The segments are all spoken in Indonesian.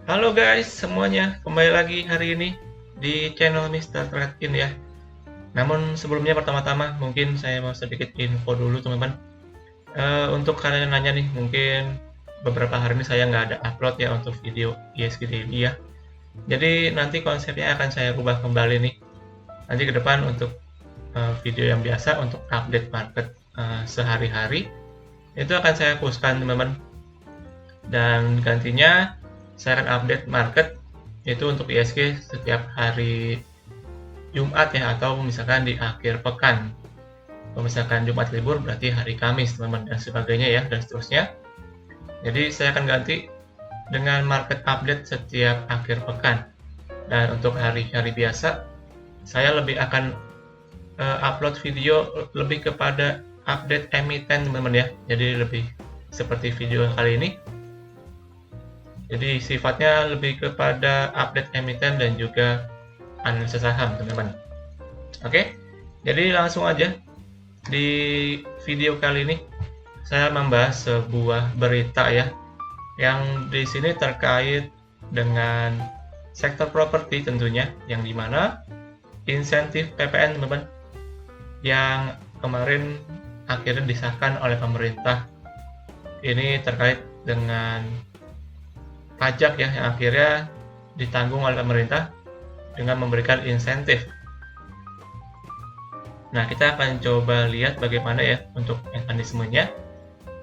Halo guys semuanya, kembali lagi hari ini di channel Mr. Trakin ya. Namun sebelumnya pertama-tama mungkin saya mau sedikit info dulu teman-teman. Untuk kalian yang nanya nih, mungkin beberapa hari ini saya nggak ada upload ya untuk video ISG Daily ya. Jadi nanti konsepnya akan saya ubah kembali nih. Nanti ke depan untuk video yang biasa untuk update market sehari-hari itu akan saya fokuskan teman-teman. Dan gantinya saya akan update market itu untuk ISG setiap hari Jumat ya, atau misalkan di akhir pekan. Kalau misalkan Jumat libur berarti hari Kamis teman-teman, dan sebagainya ya, dan seterusnya. Jadi saya akan ganti dengan market update setiap akhir pekan. Dan untuk hari-hari biasa saya lebih akan upload video lebih kepada update emiten teman-teman ya. Jadi lebih seperti video kali ini. Jadi sifatnya lebih kepada update emiten dan juga analisa saham teman-teman. Oke, jadi langsung aja di video kali ini saya membahas sebuah berita ya, yang di sini terkait dengan sektor properti tentunya, yang dimana insentif PPN teman-teman yang kemarin akhirnya disahkan oleh pemerintah ini terkait dengan pajak ya, yang akhirnya ditanggung oleh pemerintah dengan memberikan insentif. Nah, kita akan coba lihat bagaimana ya untuk mekanismenya.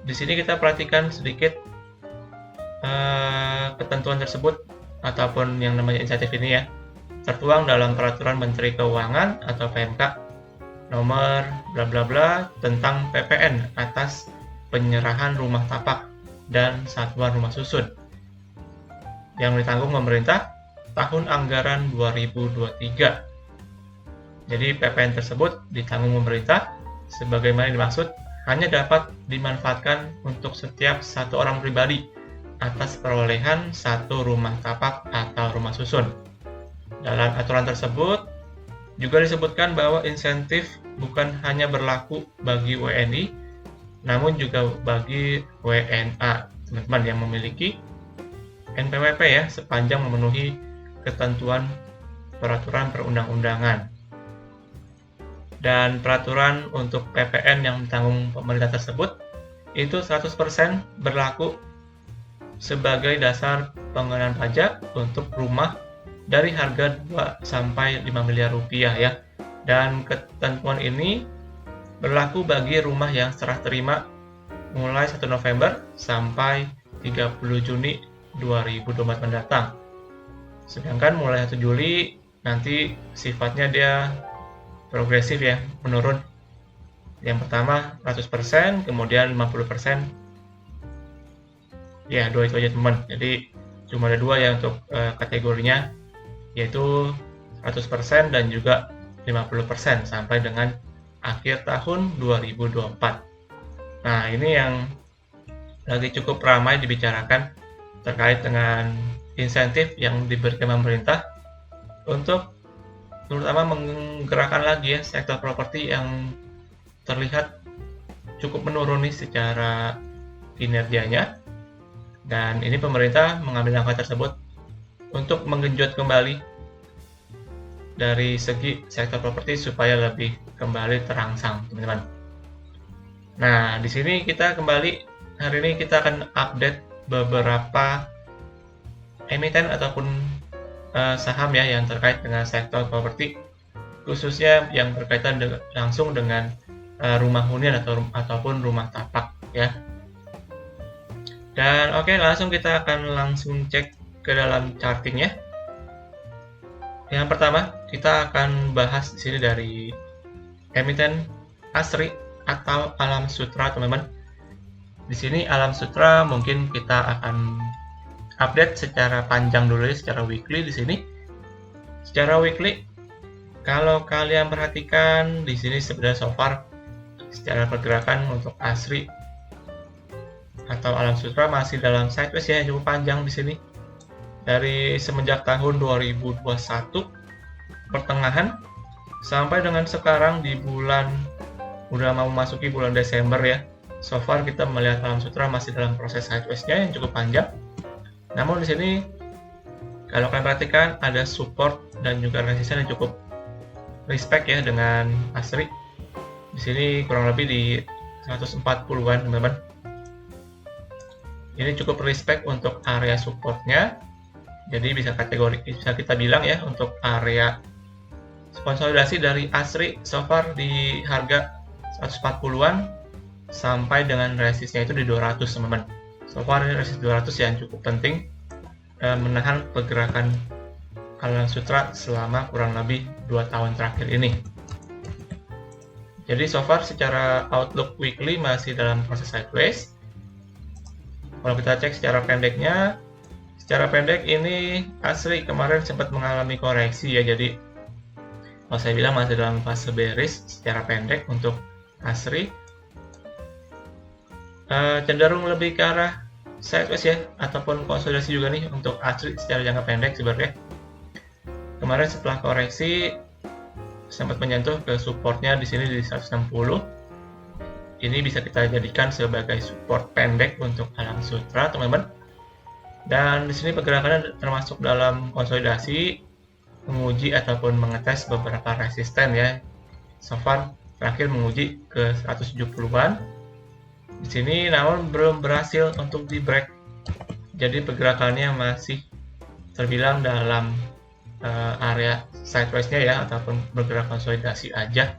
Di sini kita perhatikan sedikit ketentuan tersebut ataupun yang namanya insentif ini ya, tertuang dalam Peraturan Menteri Keuangan atau PMK nomor bla bla bla tentang PPN atas penyerahan rumah tapak dan satuan rumah susun yang ditanggung pemerintah tahun anggaran 2023. Jadi PPN tersebut ditanggung pemerintah sebagaimana dimaksud hanya dapat dimanfaatkan untuk setiap satu orang pribadi atas perolehan satu rumah tapak atau rumah susun. Dalam aturan tersebut juga disebutkan bahwa insentif bukan hanya berlaku bagi WNI, namun juga bagi WNA, teman-teman yang memiliki NPWP ya, sepanjang memenuhi ketentuan peraturan perundang-undangan. Dan peraturan untuk PPN yang ditanggung pemerintah tersebut itu 100% berlaku sebagai dasar pengenaan pajak untuk rumah dari harga 2 sampai 5 miliar rupiah ya. Dan ketentuan ini berlaku bagi rumah yang serah terima mulai 1 November sampai 30 Juni 2024 mendatang. Sedangkan mulai 1 Juli nanti sifatnya dia progresif ya, menurun. Yang pertama 100%, kemudian 50%. Ya, dua itu aja teman. Jadi cuma ada dua ya untuk kategorinya, yaitu 100% dan juga 50% sampai dengan akhir tahun 2024. Nah, ini yang lagi cukup ramai dibicarakan terkait dengan insentif yang diberikan pemerintah untuk terutama menggerakkan lagi ya sektor properti yang terlihat cukup menurun nih secara kinerjanya. Dan ini pemerintah mengambil langkah tersebut untuk menggenjot kembali dari segi sektor properti supaya lebih kembali terangsang, teman-teman. Nah, di sini kita kembali hari ini kita akan update beberapa emiten ataupun saham ya yang terkait dengan sektor properti, khususnya yang berkaitan langsung dengan rumah hunian ataupun rumah tapak ya. Dan oke, langsung kita akan langsung cek ke dalam chartingnya. Yang pertama kita akan bahas di sini dari emiten ASRI atau Alam Sutra, teman-teman. Di sini Alam Sutra mungkin kita akan update secara panjang dulu ya, secara weekly di sini. Secara weekly, kalau kalian perhatikan di sini sebenarnya so far secara pergerakan untuk ASRI atau Alam Sutra masih dalam sideways ya, cukup panjang di sini. Dari semenjak tahun 2021 pertengahan sampai dengan sekarang di bulan udah mau memasuki bulan Desember ya. So far kita melihat Alam Sutra masih dalam proses sideways-nya yang cukup panjang. Namun di sini Kalau kalian perhatikan ada support dan juga resisten yang cukup respect ya dengan ASRI. Di sini kurang lebih di 140-an teman-teman. Ini cukup respect untuk area supportnya. Jadi bisa kita bilang ya untuk area konsolidasi dari ASRI so far di harga 140-an sampai dengan resistnya itu di 200 teman-teman. So far ini resist 200 yang cukup penting menahan pergerakan Alang Sutra selama kurang lebih 2 tahun terakhir ini. Jadi so far secara outlook weekly masih dalam proses sideways. Kalau kita cek secara pendeknya, secara pendek ini ASRI kemarin sempat mengalami koreksi ya. Jadi kalau saya bilang masih dalam fase bearish secara pendek untuk ASRI. Cenderung lebih ke arah sideways ya, ataupun konsolidasi juga nih untuk ASRI secara jangka pendek sebenarnya. Kemarin setelah koreksi sempat menyentuh ke supportnya di sini di 160. Ini bisa kita jadikan sebagai support pendek untuk Alang Sutra, teman-teman. Dan di sini pergerakannya termasuk dalam konsolidasi, menguji ataupun mengetes beberapa resisten ya. So far terakhir menguji ke 170-an. Di sini namun belum berhasil untuk di break. Jadi pergerakannya masih terbilang dalam area sideways-nya ya, ataupun bergerak konsolidasi aja.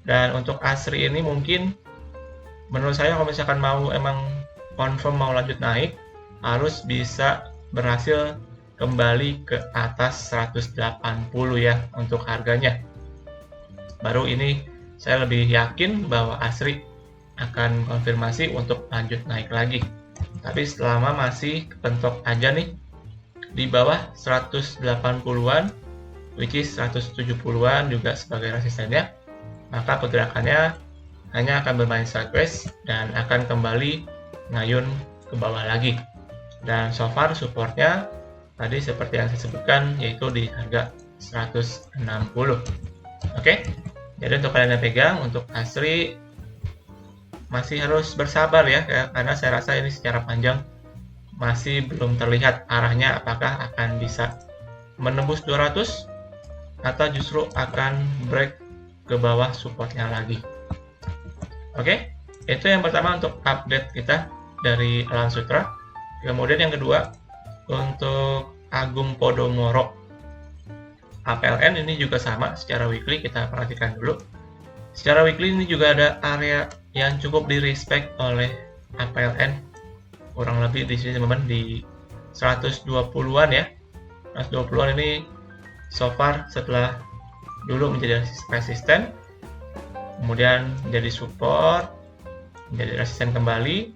Dan untuk ASRI ini mungkin menurut saya kalau misalkan mau emang confirm mau lanjut naik, harus bisa berhasil kembali ke atas 180 ya untuk harganya. Baru ini saya lebih yakin bahwa ASRI akan konfirmasi untuk lanjut naik lagi. Tapi selama masih kepentok aja nih di bawah 180-an, which is 170-an juga sebagai resistennya, maka pergerakannya hanya akan bermain sideways dan akan kembali ngayun ke bawah lagi. Dan so far supportnya tadi seperti yang saya sebutkan, yaitu di harga 160. Oke, jadi untuk kalian yang pegang untuk ASRI masih harus bersabar ya, karena saya rasa ini secara panjang masih belum terlihat arahnya apakah akan bisa menembus 200 atau justru akan break ke bawah supportnya lagi. Oke, itu yang pertama untuk update kita dari Alang Sutra. Kemudian yang kedua untuk Agung Podomoro APLN, ini juga sama secara weekly, kita perhatikan dulu. Secara weekly ini juga ada area yang cukup di respect oleh APLN, kurang lebih di sini teman-teman di 120-an ya. 120-an ini so far setelah dulu menjadi resisten, kemudian menjadi support, menjadi resisten kembali,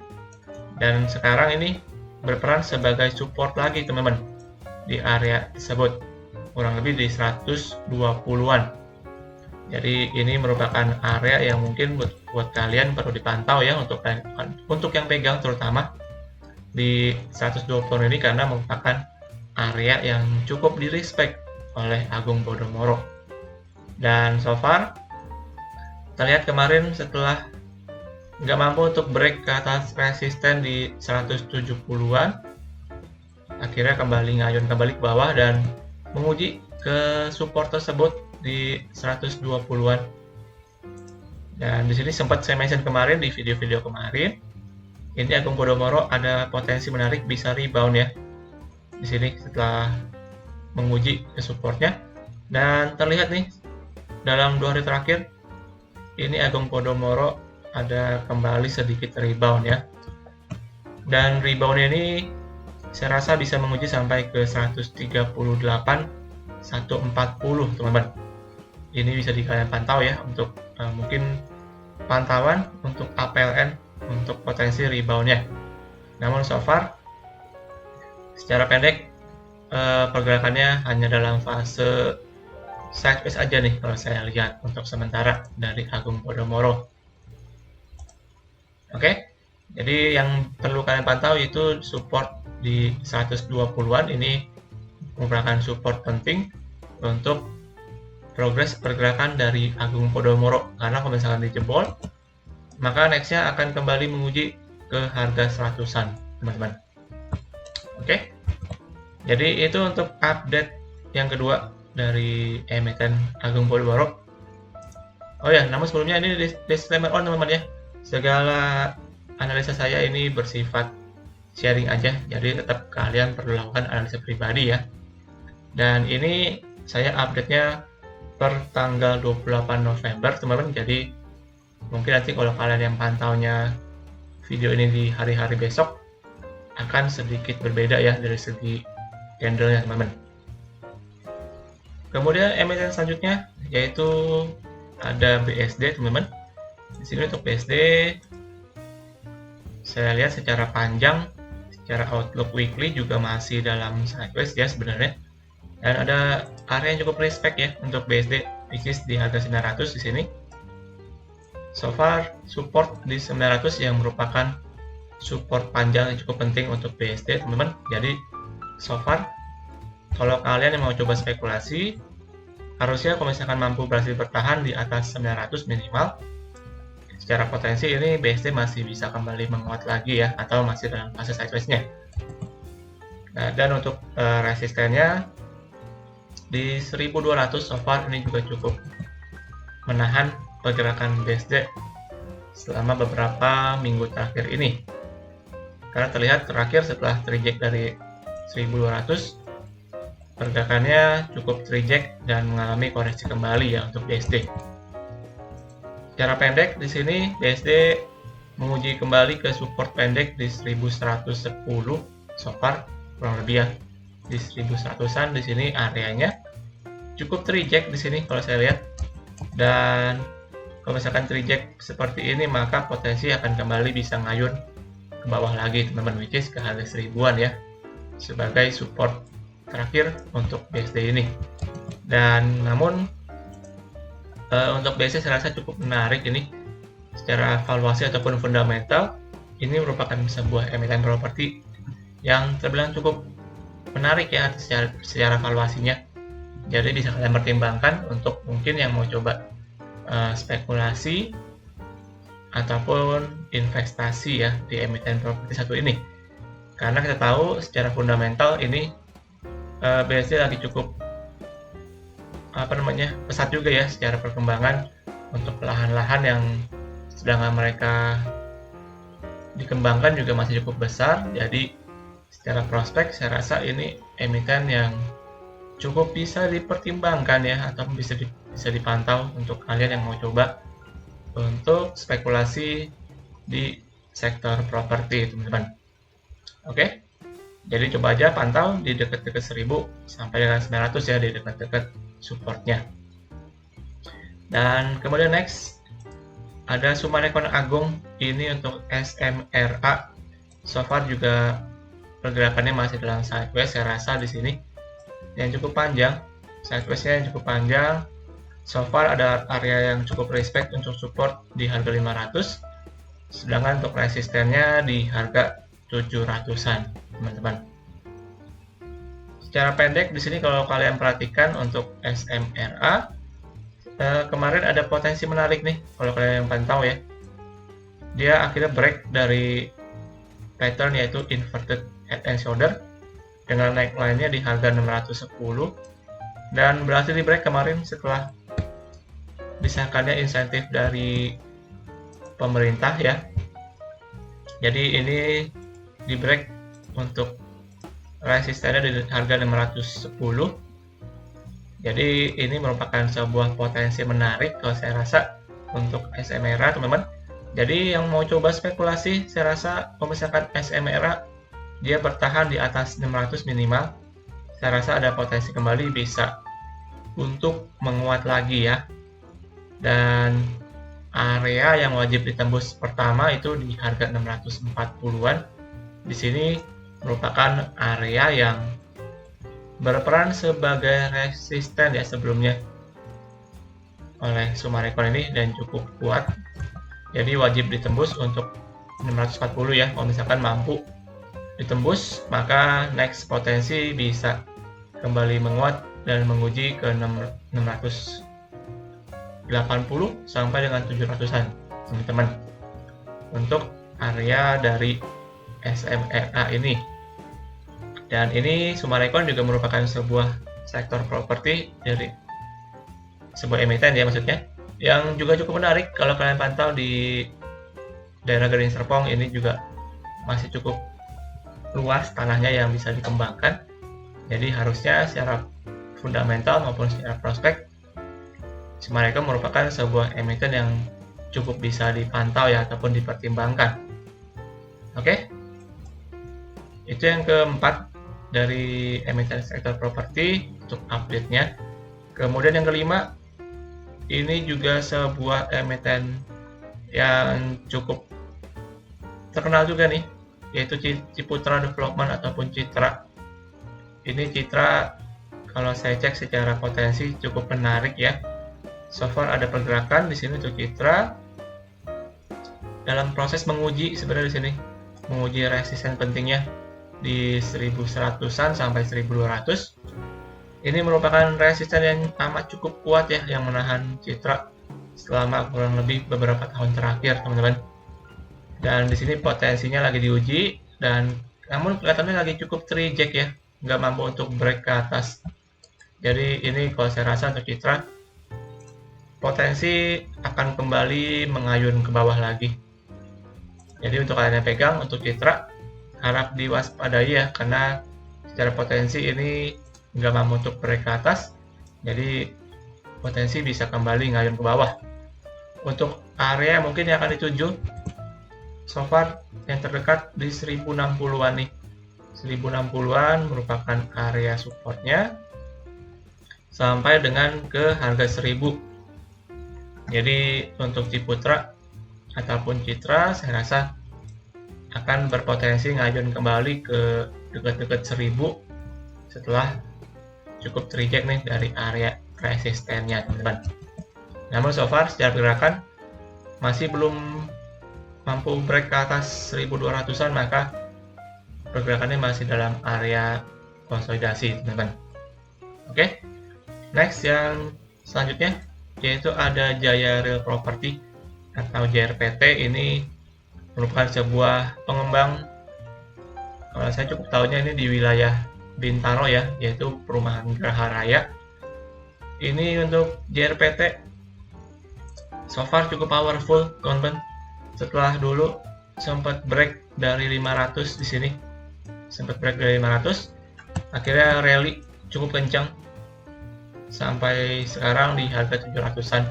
dan sekarang ini berperan sebagai support lagi teman-teman di area tersebut, kurang lebih di 120-an. Jadi ini merupakan area yang mungkin buat kalian perlu dipantau ya, untuk yang pegang terutama di 120 ini, karena merupakan area yang cukup di respect oleh Agung Podomoro. Dan so far terlihat kemarin setelah nggak mampu untuk break ke atas resisten di 170-an, akhirnya kembali ngayun kembali ke bawah dan menguji ke support tersebut di 120-an. Dan di sini sempat saya mention kemarin di video-video kemarin, ini Agung Podomoro ada potensi menarik bisa rebound ya di sini setelah menguji ke supportnya. Dan terlihat nih dalam 2 hari terakhir ini Agung Podomoro ada kembali sedikit rebound ya, dan reboundnya ini saya rasa bisa menguji sampai ke 138 140 teman-teman. Ini bisa kalian pantau ya untuk mungkin pantauan untuk APLN untuk potensi reboundnya. Namun so far secara pendek pergerakannya hanya dalam fase sideways aja nih kalau saya lihat untuk sementara dari Agung Podomoro. Oke, jadi yang perlu kalian pantau itu support di 120-an. Ini merupakan support penting untuk progres pergerakan dari Agung Podomoro, karena kalau misalkan dijebol maka nextnya akan kembali menguji ke harga 100-an teman-teman. Oke, Jadi itu untuk update yang kedua dari emiten Agung Podomoro. Oh ya, namun sebelumnya ini disclaimer on teman-teman ya. Segala analisa saya ini bersifat sharing aja, jadi tetap kalian perlu lakukan analisa pribadi ya. Dan ini saya update-nya per tanggal 28 November teman-teman, jadi mungkin nanti kalau kalian yang pantaunya video ini di hari-hari besok akan sedikit berbeda ya dari segi candle-nya teman-teman. Kemudian emiten selanjutnya yaitu ada BSD teman-teman. Di sini untuk BSD saya lihat secara panjang, secara outlook weekly juga masih dalam sideways ya sebenarnya. Dan ada area yang cukup respect ya untuk BSD, which is di harga 900 di sini. So far support di 900 yang merupakan support panjang yang cukup penting untuk BSD teman-teman. Jadi so far kalau kalian yang mau coba spekulasi, harusnya kalau misalkan mampu berhasil bertahan di atas 900 minimal, secara potensi ini BSD masih bisa kembali menguat lagi ya, atau masih dalam fase sideways-nya. Nah, dan untuk resistennya di 1200 so far ini juga cukup menahan pergerakan BSD selama beberapa minggu terakhir ini. Karena terlihat terakhir setelah terject dari 1200, pergerakannya cukup terject dan mengalami koreksi kembali ya untuk BSD. Secara pendek di sini BSD menguji kembali ke support pendek di 1110 so far, kurang lebih ya di 1100-an di sini areanya cukup terject di sini kalau saya lihat. Dan kalau misalkan terject seperti ini maka potensi akan kembali bisa ngayun ke bawah lagi teman-teman, which is ke harga 1000-an ya sebagai support terakhir untuk BSD ini. Dan namun untuk BSD saya rasa cukup menarik ini secara valuasi ataupun fundamental. Ini merupakan sebuah emiten properti yang terbilang cukup menarik ya secara valuasinya. Jadi bisa kalian pertimbangkan untuk mungkin yang mau coba spekulasi ataupun investasi ya di emiten properti satu ini. Karena kita tahu secara fundamental ini BSD lagi cukup pesat juga ya secara perkembangan untuk lahan-lahan yang sedangkan mereka dikembangkan juga masih cukup besar. Jadi secara prospek saya rasa ini emiten yang cukup bisa dipertimbangkan ya, atau bisa dipantau untuk kalian yang mau coba untuk spekulasi di sektor properti teman-teman. Oke. Jadi coba aja pantau di dekat-dekat 1000 sampai dengan 900 ya, di dekat-dekat supportnya. Dan kemudian next ada Summarecon Agung, ini untuk SMRA. So far juga pergerakannya masih dalam sideways saya rasa di sini yang cukup panjang, sideways-nya yang cukup panjang. So far ada area yang cukup respect untuk support di harga 500, sedangkan untuk resistennya di harga 700-an teman-teman. Secara pendek di sini kalau kalian perhatikan untuk SMRA kemarin ada potensi menarik nih kalau kalian yang pantau ya. Dia akhirnya break dari pattern yaitu inverted head and shoulder dengan naik line-nya di harga 610 dan berhasil di break kemarin setelah disahkannya insentif dari pemerintah ya. Jadi ini di break untuk resistennya di harga 610. Jadi ini merupakan sebuah potensi menarik kalau saya rasa untuk SMRA teman-teman. Jadi yang mau coba spekulasi, saya rasa kalau misalkan SMRA dia bertahan di atas 600 minimal, saya rasa ada potensi kembali bisa untuk menguat lagi ya. Dan area yang wajib ditembus pertama itu di harga 640-an. Di sini merupakan area yang berperan sebagai resisten ya sebelumnya oleh Summarecon ini dan cukup kuat. Jadi wajib ditembus untuk 640 ya. Kalau misalkan mampu ditembus, maka next potensi bisa kembali menguat dan menguji ke 680 sampai dengan 700-an teman-teman untuk area dari SMRA ini. Dan ini Summarecon juga merupakan sebuah sektor properti dari sebuah emiten ya maksudnya, yang juga cukup menarik kalau kalian pantau di daerah Gading Serpong. Ini juga masih cukup luas tanahnya yang bisa dikembangkan. Jadi harusnya secara fundamental maupun secara prospek, Summarecon merupakan sebuah emiten yang cukup bisa dipantau ya ataupun dipertimbangkan. Oke, itu yang keempat dari emiten sektor properti untuk update-nya. Kemudian yang kelima, ini juga sebuah emiten yang cukup terkenal juga nih, yaitu Ciputra Development ataupun Citra. Ini Citra kalau saya cek secara potensi cukup menarik ya. So far ada pergerakan di sini untuk Citra dalam proses menguji sebenarnya di sini, menguji resisten pentingnya di 1100-an sampai 1200. Ini merupakan resisten yang amat cukup kuat ya, yang menahan Citra selama kurang lebih beberapa tahun terakhir, teman-teman. Dan di sini potensinya lagi diuji, dan namun kelihatannya lagi cukup terreject ya, nggak mampu untuk break ke atas. Jadi ini kalau saya rasa untuk Citra potensi akan kembali mengayun ke bawah lagi. Jadi untuk kalian yang pegang untuk Citra, harap diwaspadai ya, karena secara potensi ini nggak mampu untuk break ke atas, jadi potensi bisa kembali ngayun ke bawah. Untuk area mungkin yang akan dituju, so far yang terdekat di 1060-an nih. 1060-an merupakan area supportnya sampai dengan ke harga 1000. Jadi untuk Ciputra ataupun Citra saya rasa akan berpotensi ngayun kembali ke dekat-dekat 1000 setelah cukup terreject nih dari area resistennya, teman-teman. Namun so far secara pergerakan masih belum mampu break ke atas 1200-an, maka pergerakannya masih dalam area konsolidasi, teman-teman. Oke, next yang selanjutnya yaitu ada Jaya Real Property atau JRPT. Ini merupakan sebuah pengembang, kalau saya cukup tahunya ini di wilayah Bintaro ya, yaitu perumahan Geraha Raya. Ini untuk JRPT so far cukup powerful, teman-teman. Setelah dulu sempat break dari 500 di sini, sempat break dari 500, akhirnya rally cukup kencang sampai sekarang di harga 700-an.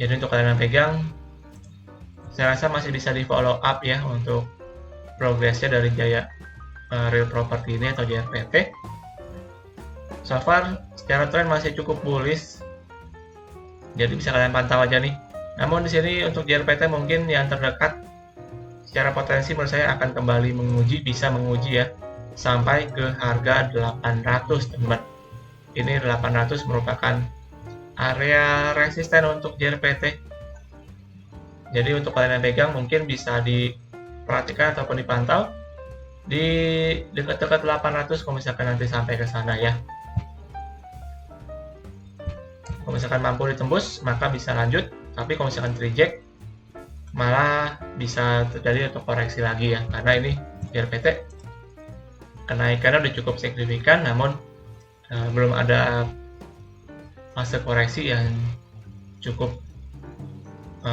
Jadi untuk kalian yang pegang, saya rasa masih bisa di follow up ya untuk progresnya dari Jaya Real Property ini atau JRPT. So far secara tren masih cukup bullish, jadi bisa kalian pantau aja nih. Namun di sini untuk JRPT mungkin yang terdekat secara potensi menurut saya akan kembali bisa menguji ya sampai ke harga 800, teman-teman. Ini 800 merupakan area resisten untuk JRPT. Jadi untuk kalian yang pegang mungkin bisa diperhatikan ataupun dipantau di dekat-dekat 800 kalau misalkan nanti sampai ke sana ya. Kalau misalkan mampu ditembus maka bisa lanjut, tapi kalau misalkan terreject malah bisa terjadi untuk koreksi lagi ya, karena ini JRPT kenaikannya udah cukup signifikan, namun belum ada fase koreksi yang cukup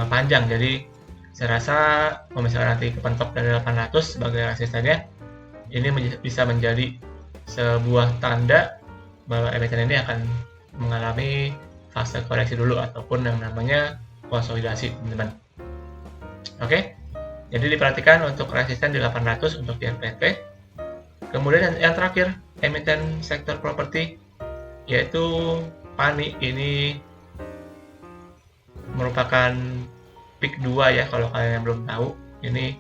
panjang. Jadi saya rasa kalau misalkan nanti kepentok dari 800 sebagai resistennya, ini bisa menjadi sebuah tanda bahwa emiten ini akan mengalami fase koreksi dulu ataupun yang namanya konsolidasi, teman-teman. Oke, jadi diperhatikan untuk resisten di 800 untuk JRPT. Kemudian yang terakhir, emiten sektor properti yaitu PANI. Ini merupakan pick 2 ya kalau kalian yang belum tahu. Ini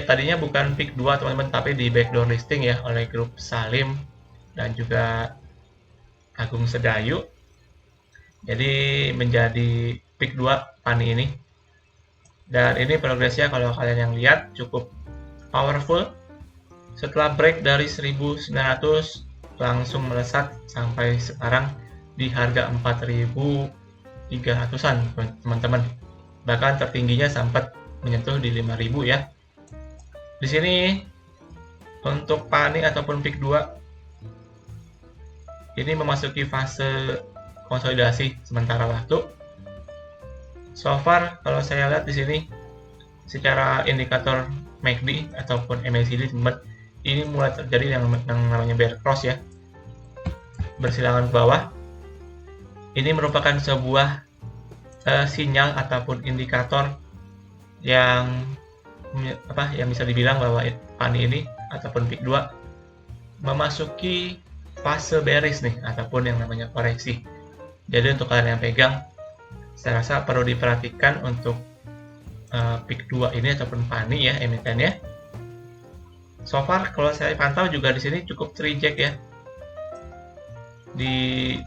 tadinya bukan pick 2 teman-teman, tapi di backdoor listing ya oleh grup Salim dan juga Agung Sedayu. Jadi menjadi pick 2 PANI ini. Dan ini progresnya kalau kalian yang lihat cukup powerful. Setelah break dari 1900 langsung melesat sampai sekarang di harga 4.300-an, teman-teman. Bahkan tertingginya sempat menyentuh di 5.000 ya. Di sini untuk PANI ataupun PIK 2 ini memasuki fase konsolidasi sementara waktu. So far kalau saya lihat di sini secara indikator MACD ataupun MACD teman-teman, ini mulai terjadi yang namanya bear cross ya, bersilangan ke bawah. Ini merupakan sebuah sinyal ataupun indikator yang bisa dibilang bahwa PANI ini ataupun PIK 2 memasuki fase bearish nih ataupun yang namanya koreksi. Jadi untuk kalian yang pegang, saya rasa perlu diperhatikan untuk PIK 2 ini ataupun PANI ya emitennya. So far kalau saya pantau juga di sini cukup reject ya, di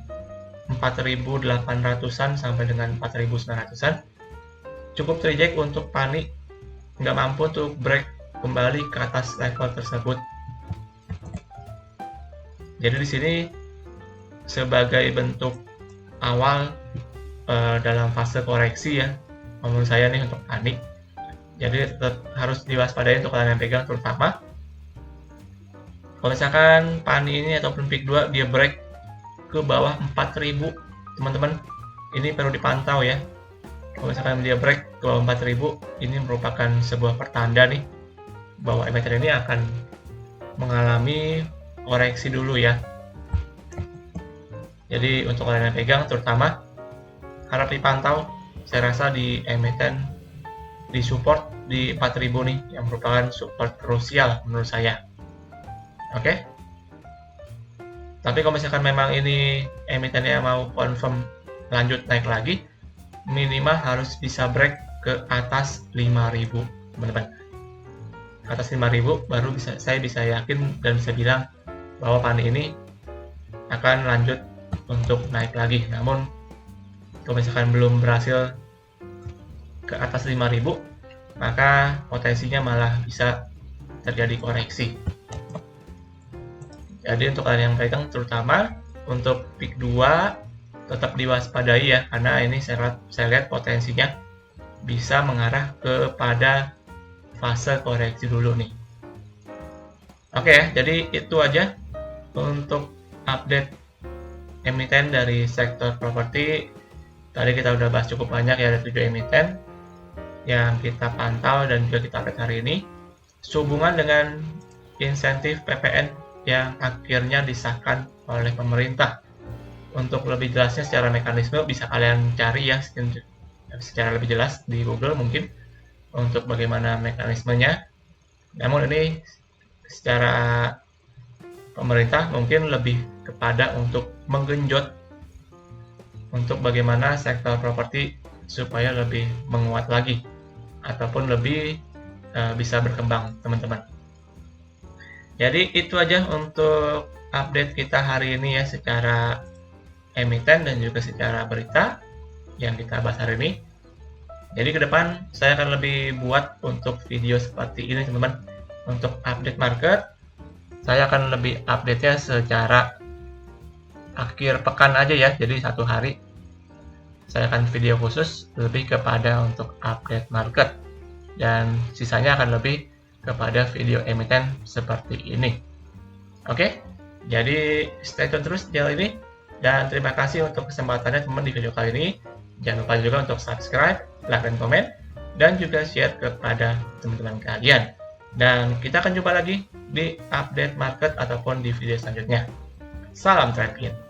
4.800-an sampai dengan 4.900-an cukup reject untuk PANI, nggak mampu untuk break kembali ke atas level tersebut. Jadi di sini sebagai bentuk awal dalam fase koreksi ya, menurut saya nih untuk PANI. Jadi tetap harus diwaspadai untuk kalian yang pegang, terutama kalau misalkan PANI ini ataupun PIK 2 dia break ke bawah 4.000 teman-teman, ini perlu dipantau ya. Kalau misalkan dia break ke bawah 4.000, ini merupakan sebuah pertanda nih bahwa emiten ini akan mengalami koreksi dulu ya. Jadi untuk kalian yang pegang terutama harap dipantau, saya rasa di emiten di support di 4.000 nih yang merupakan support krusial menurut saya. Oke. Tapi kalau misalkan memang ini emitennya mau confirm lanjut naik lagi, minimal harus bisa break ke atas 5.000 teman-teman. Atas 5.000 baru saya bisa yakin dan bisa bilang bahwa PANI ini akan lanjut untuk naik lagi. Namun kalau misalkan belum berhasil ke atas 5.000, maka potensinya malah bisa terjadi koreksi. Jadi untuk kalian yang pegang terutama untuk PIK 2 tetap diwaspadai ya, karena ini saya lihat potensinya bisa mengarah kepada fase koreksi dulu nih. Oke ya, jadi itu aja untuk update emiten dari sektor properti. Tadi kita udah bahas cukup banyak ya, ada 7 emiten yang kita pantau dan juga kita update hari ini sehubungan dengan insentif PPN yang akhirnya disahkan oleh pemerintah. Untuk lebih jelasnya secara mekanisme bisa kalian cari ya secara lebih jelas di Google mungkin untuk bagaimana mekanismenya. Namun ini secara pemerintah mungkin lebih kepada untuk menggenjot untuk bagaimana sektor properti supaya lebih menguat lagi ataupun lebih bisa berkembang teman-teman. Jadi itu aja untuk update kita hari ini ya, secara emiten dan juga secara berita yang kita bahas hari ini. Jadi ke depan saya akan lebih buat untuk video seperti ini teman-teman. Untuk update market saya akan lebih update-nya secara akhir pekan aja ya. Jadi satu hari saya akan video khusus lebih kepada untuk update market, dan sisanya akan lebih kepada video emiten seperti ini. Oke, jadi stay tune terus di channel ini, dan terima kasih untuk kesempatannya teman di video kali ini. Jangan lupa juga untuk subscribe, like, dan komen, dan juga share kepada teman-teman kalian. Dan kita akan jumpa lagi di update market ataupun di video selanjutnya. Salam trading.